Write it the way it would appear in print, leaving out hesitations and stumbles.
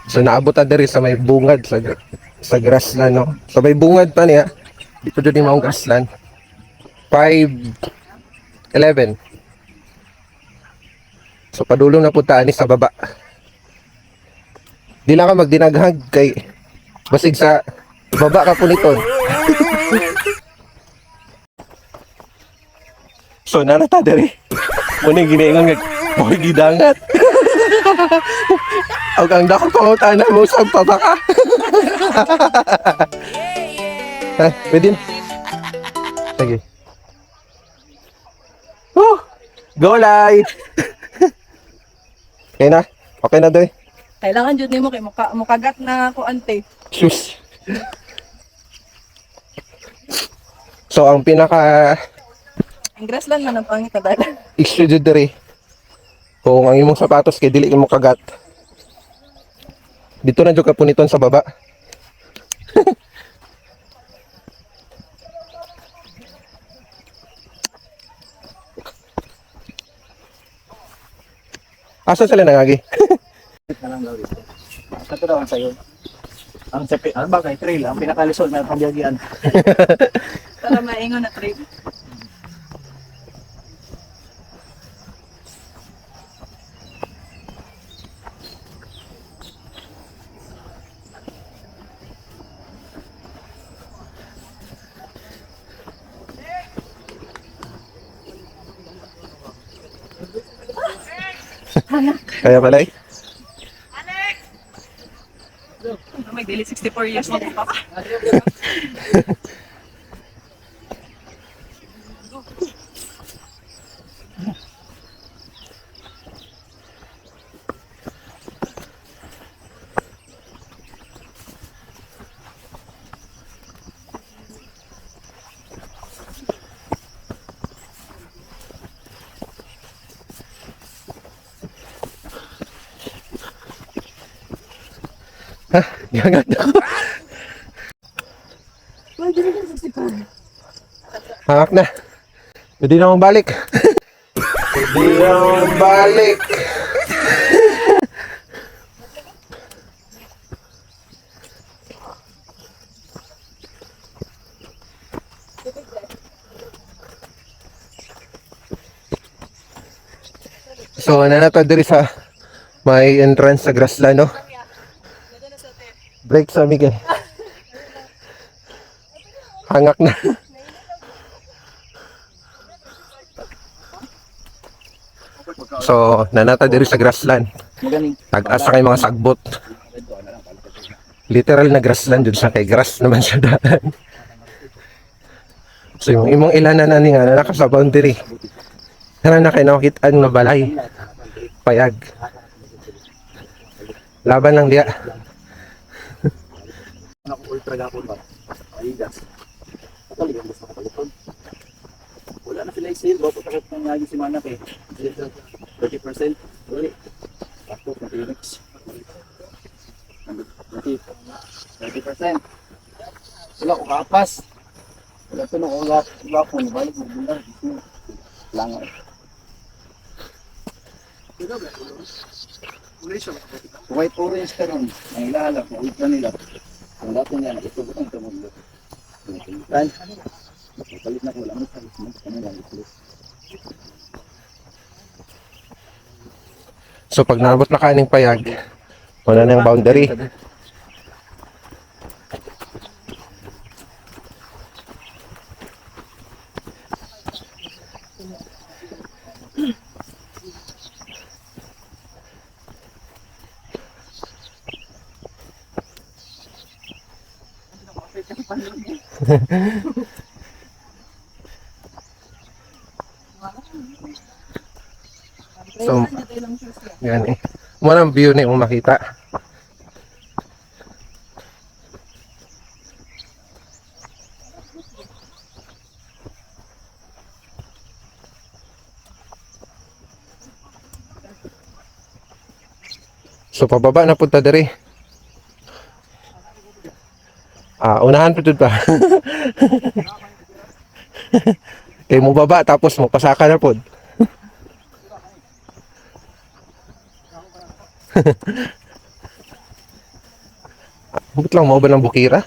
So naabot ta diri sa may bungad sa grassland, no. So may bungad pa niya. Di pa dito maong grassland. 5:11. So padulong na punta ani sa baba. Di lang ka magdinaghag kay basig sa baba ka puniton. So nanata diri. Muna ginaingon nga boy gidangat. Ang ang dako pangutana mo sa pabaka. Ha, pwede na. Sige. Go live! Okay na? Okay na doy? Kailangan jud nimo kay mukagat na ako ante. Sus! So ang pinaka Ang grassland man ang pangit na dala. issue dito diri, kung ang imong sapatos kay dili mo kagat, dito na jud ka puniton sa baba. Asa sila nangagi? Na lang daw dito. Ito daw ang sayo. Ang sepi, ang bagay trail, ang pinakalisod na pagyagian. Para maingon na trip. Kaya pala eh. May dili 64 years na pa. Ha? Gagat ako. May dili 64. Hangak na. Pwede na akong balik. Pwede na akong balik. So, nanata diri sa may entrance sa grassland, no? Break sa amig eh. Hangak na. So, nanata diri sa grassland. Magaling. Tag-asa kay mga sagbot. Literal na grassland dun sa kay grass naman siya daan. So, yung imong ilanan na nga na naka sa boundary. Tara na kayo nakitaan nga balay. Payag. Laban lang diya. Ako ultra gapon ba? Adidas. Kapalik ang gusto ko palipod. Wala na sila i-sale. Bawa takot ng lagi si Manak eh. 30%. Wali. Ako ng Phoenix. 30%. Wala ko kapas. Wala ito na ko gapon. Balik mo bunda. Langaw. White orange ka nun. Ang ilahalap. Ultra nila. Ang dati niya, ito ko ang tumulo. Pinitan. Palit na ko lang. Ano lang ito. So, pag naabot na kaning payag, wala na yung boundary. So, yan eh. Muna ang view na yung makita. So, pababa na punta diri. Unahan pa dun pa. Kaya mo baba, tapos mo pasaka na po. Ba't lang mo ba ng bukira?